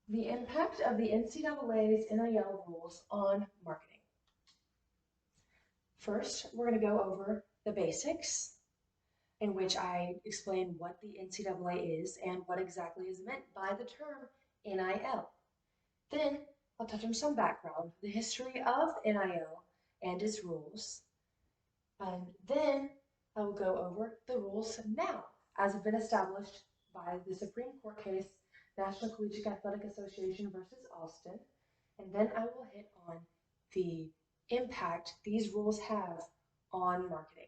The impact of the NCAA's NIL rules on marketing. First, we're going to go over the basics, in which I explain what the NCAA is and what exactly is meant by the term NIL. Then I'll touch on some background, the history of NIL and its rules. And then I will go over the rules now, as have been established by the Supreme Court case, National Collegiate Athletic Association versus Alston. And then I will hit on the impact these rules have on marketing.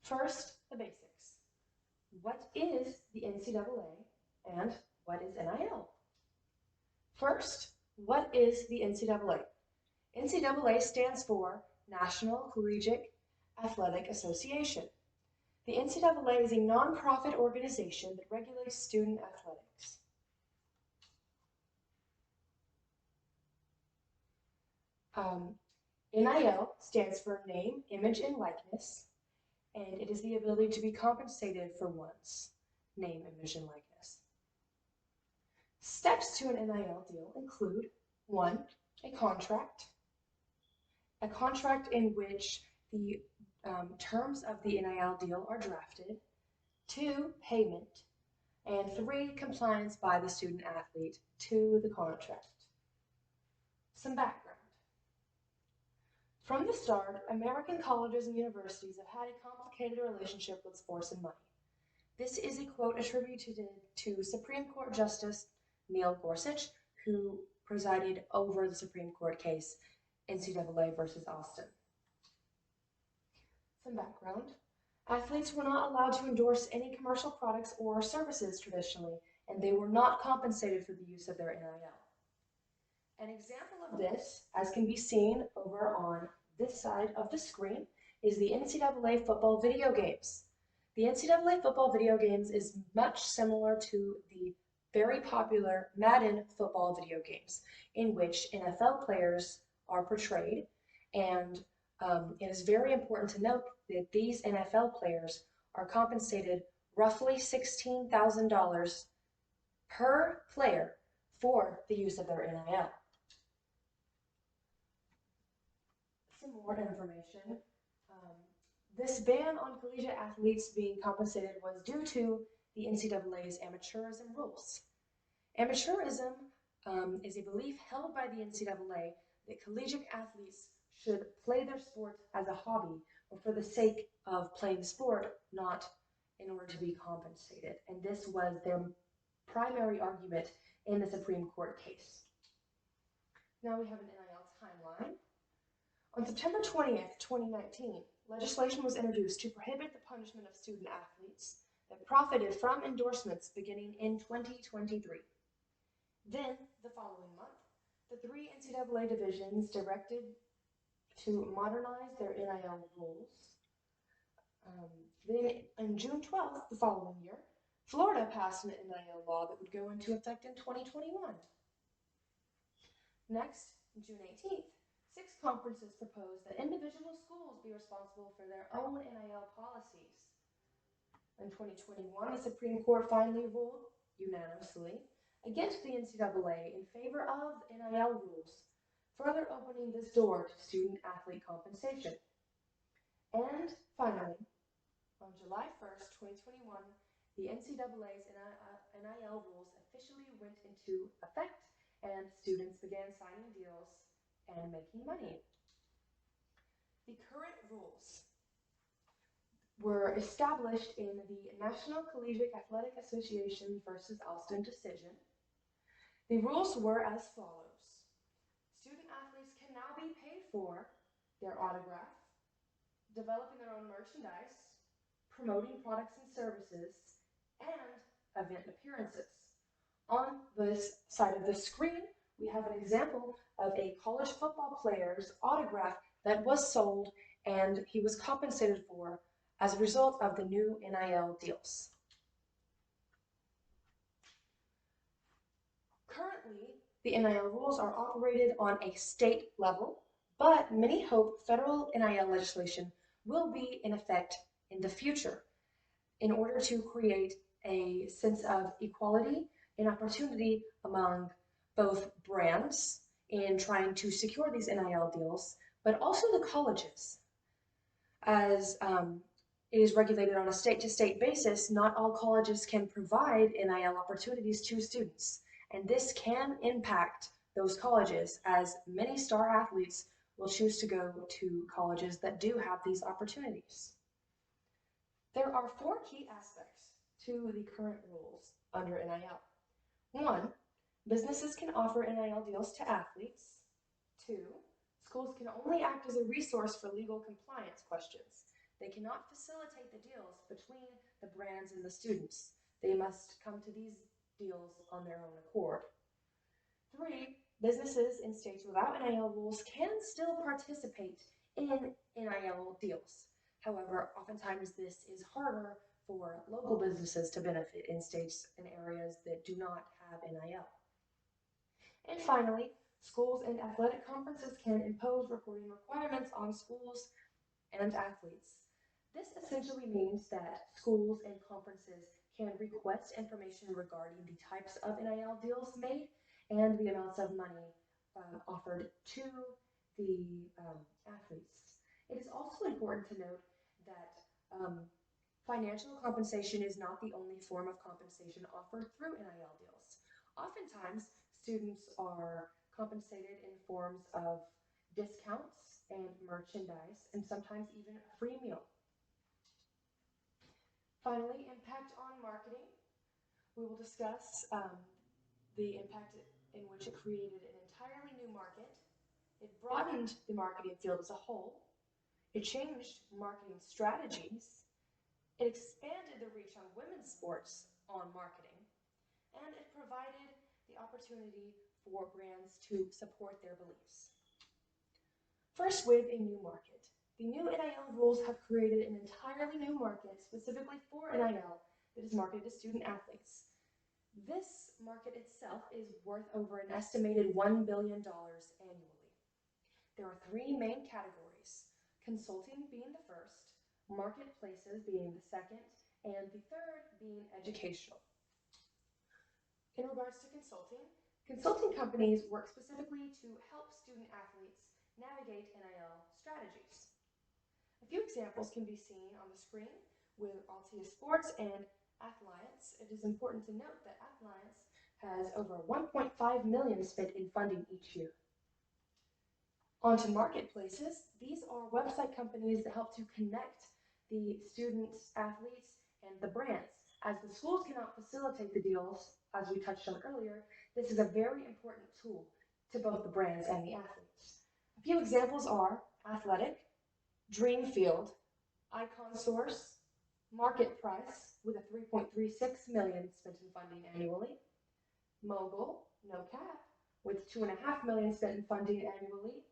First, the basics. What is the NCAA and what is NIL? First, what is the NCAA? NCAA stands for National Collegiate Athletic Association. The NCAA is a nonprofit organization that regulates student athletics. NIL stands for name, image, and likeness, and it is the ability to be compensated for one's name, image, and likeness. Steps to an NIL deal include 1. A contract in which the terms of the NIL deal are drafted, 2. Payment, and 3. Compliance by the student athlete to the contract. Some background. From the start, American colleges and universities have had a complicated relationship with sports and money. This is a quote attributed to Supreme Court Justice Neil Gorsuch, who presided over the Supreme Court case NCAA versus Alston. Some background. Athletes were not allowed to endorse any commercial products or services traditionally, and they were not compensated for the use of their NIL. An example of this, as can be seen over on this side of the screen, is the NCAA football video games. The NCAA football video games is much similar to the very popular Madden football video games, in which NFL players are portrayed, and it is very important to note that these NFL players are compensated roughly $16,000 per player for the use of their NIL. Some more information. This ban on collegiate athletes being compensated was due to the NCAA's amateurism rules. Amateurism is a belief held by the NCAA that collegiate athletes should play their sport as a hobby or for the sake of playing sport, not in order to be compensated. And this was their primary argument in the Supreme Court case. Now we have an NIL timeline. On September 20th, 2019, legislation was introduced to prohibit the punishment of student athletes that profited from endorsements beginning in 2023. Then, the following month, the 3 NCAA divisions directed to modernize their NIL rules. Then, on June 12th, the following year, Florida passed an NIL law that would go into effect in 2021. Next, June 18th, 6 conferences proposed that individual schools be responsible for their own NIL policies. In 2021, the Supreme Court finally ruled unanimously against the NCAA in favor of NIL rules, further opening this door to student-athlete compensation. And finally, on July 1st, 2021, the NCAA's NIL rules officially went into effect, and students began signing deals and making money. The current rules were established in the National Collegiate Athletic Association versus Alston decision. The rules were as follows. Student athletes can now be paid for their autograph, developing their own merchandise, promoting products and services, and event appearances. On this side of the screen, we have an example of a college football player's autograph that was sold and he was compensated for as a result of the new NIL deals. Currently, the NIL rules are operated on a state level, but many hope federal NIL legislation will be in effect in the future in order to create a sense of equality an opportunity among both brands in trying to secure these NIL deals, but also the colleges. As it is regulated on a state-to-state basis, not all colleges can provide NIL opportunities to students, and this can impact those colleges, as many star athletes will choose to go to colleges that do have these opportunities. There are 4 key aspects to the current rules under NIL. 1, businesses can offer NIL deals to athletes. 2, schools can only act as a resource for legal compliance questions. They cannot facilitate the deals between the brands and the students. They must come to these deals on their own accord. 3, businesses in states without NIL rules can still participate in NIL deals. However, oftentimes this is harder for local businesses to benefit in states and areas that do not have NIL. And finally, schools and athletic conferences can impose reporting requirements on schools and athletes. This essentially means that schools and conferences can request information regarding the types of NIL deals made and the amounts of money offered to the athletes. It is also important to note that financial compensation is not the only form of compensation offered through NIL deals. Oftentimes, students are compensated in forms of discounts and merchandise, and sometimes even a free meal. Finally, impact on marketing. We will discuss the impact in which it created an entirely new market. It broadened the marketing field as a whole. It changed marketing strategies. It expanded the reach on women's sports on marketing. And it provided the opportunity for brands to support their beliefs. First, with a new market. The new NIL rules have created an entirely new market specifically for NIL that is marketed to student athletes. This market itself is worth over an estimated $1 billion annually. There are 3 main categories, consulting being the first, marketplaces being the second, and the third being educational. In regards to consulting companies work specifically to help student athletes navigate NIL strategies. A few examples can be seen on the screen with Altea Sports and Athletics. It is important to note that Athletics has over $1.5 million spent in funding each year. On to marketplaces. These are website companies that help to connect the students, athletes, and the brands. As the schools cannot facilitate the deals, as we touched on earlier, this is a very important tool to both the brands and the athletes. A few examples are Athletic, Dreamfield, Icon Source, Market Price with a $3.36 million spent in funding annually, Mogul, No Cap, with $2.5 million spent in funding annually,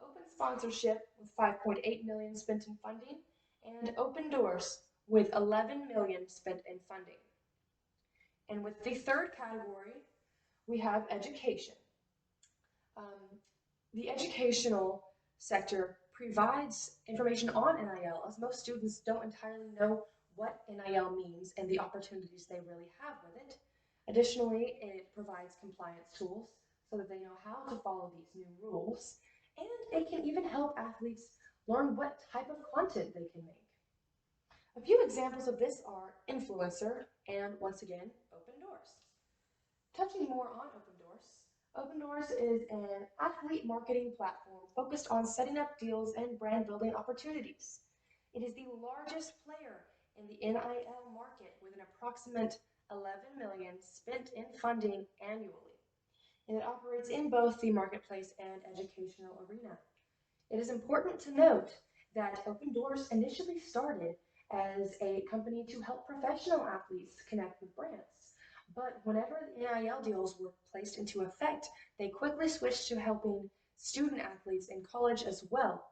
Open Sponsorship with $5.8 million spent in funding, and Open Doors with $11 million spent in funding. And with the third category, we have education. The educational sector provides information on NIL, as most students don't entirely know what NIL means and the opportunities they really have with it. Additionally, it provides compliance tools so that they know how to follow these new rules, and it can even help athletes learn what type of content they can make. A few examples of this are Influencer and, once again, Open Doors. Touching more on Open Doors is an athlete marketing platform focused on setting up deals and brand building opportunities. It is the largest player in the NIL market with an approximate $11 million spent in funding annually, and it operates in both the marketplace and educational arena. It is important to note that Open Doors initially started as a company to help professional athletes connect with brands. But whenever the NIL deals were placed into effect, they quickly switched to helping student athletes in college as well.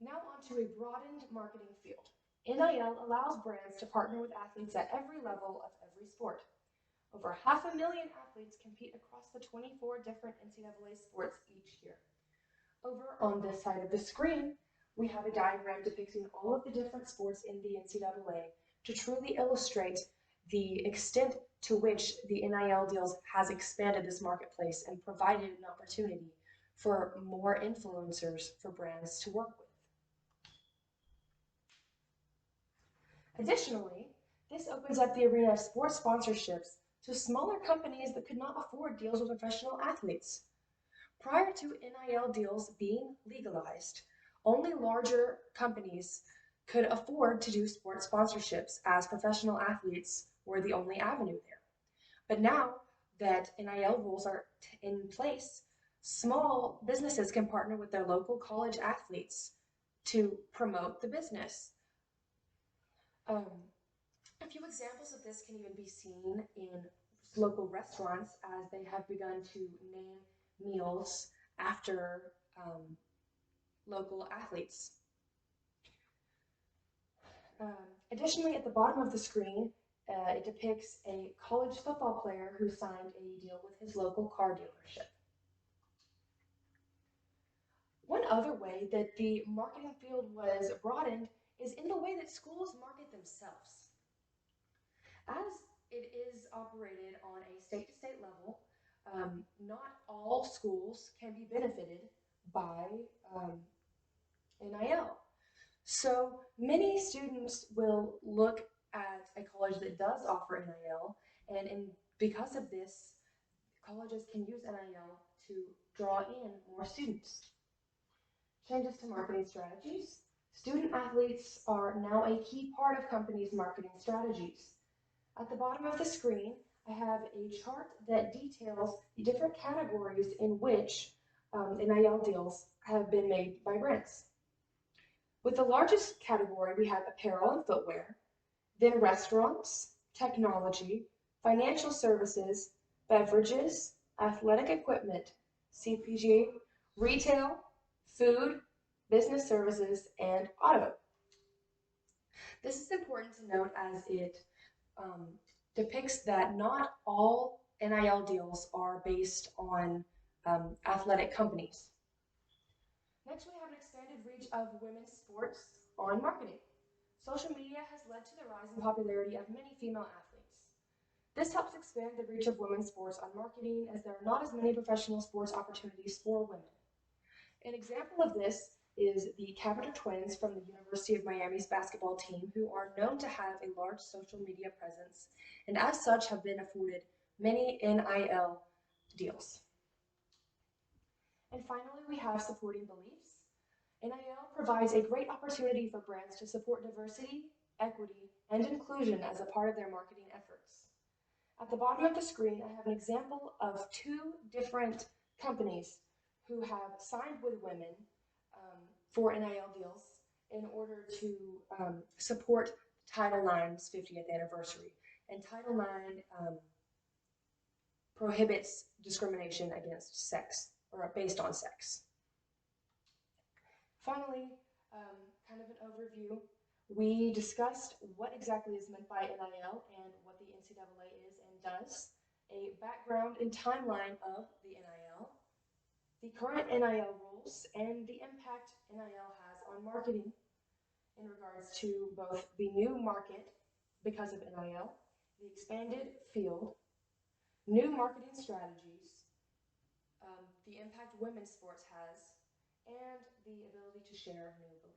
Now on to a broadened marketing field. NIL allows brands to partner with athletes at every level of every sport. Over 500,000 athletes compete across the 24 different NCAA sports each year. Over on this side of the screen, we have a diagram depicting all of the different sports in the NCAA to truly illustrate the extent to which the NIL deals has expanded this marketplace and provided an opportunity for more influencers for brands to work with. Additionally, this opens up the arena of sports sponsorships to smaller companies that could not afford deals with professional athletes. Prior to NIL deals being legalized, only larger companies could afford to do sports sponsorships, as professional athletes were the only avenue there. But now that NIL rules are in place, small businesses can partner with their local college athletes to promote the business. A few examples of this can even be seen in local restaurants, as they have begun to name meals after local athletes. Additionally, at the bottom of the screen, it depicts a college football player who signed a deal with his local car dealership. One other way that the marketing field was broadened is in the way that schools market themselves. As it is operated on a state-to-state level, not all schools can be benefited by NIL. So many students will look at a college that does offer NIL, and because of this, colleges can use NIL to draw in more students. Changes to marketing strategies. Student athletes are now a key part of companies' marketing strategies. At the bottom of the screen, I have a chart that details the different categories in which NIL deals have been made by brands. With the largest category, we have apparel and footwear, then restaurants, technology, financial services, beverages, athletic equipment, CPG, retail, food, business services, and auto. This is important to note, as it depicts that not all NIL deals are based on athletic companies. Next, we have an expanded reach of women's sports on marketing. Social media has led to the rise in popularity of many female athletes. This helps expand the reach of women's sports on marketing, as there are not as many professional sports opportunities for women. An example of this is the Capiter twins from the University of Miami's basketball team, who are known to have a large social media presence and as such have been afforded many NIL deals. And finally, we have supporting beliefs. NIL provides a great opportunity for brands to support diversity, equity, and inclusion as a part of their marketing efforts. At the bottom of the screen, I have an example of two different companies who have signed with women for NIL deals in order to support Title IX's 50th anniversary. And Title IX prohibits discrimination against sex, or based on sex. Finally, kind of an overview. We discussed what exactly is meant by NIL and what the NCAA is and does, a background and timeline of the NIL, the current NIL rules, and the impact NIL has on marketing in regards to both the new market because of NIL, the expanded field, new marketing strategies, the impact women's sports has, and the ability to share new beliefs.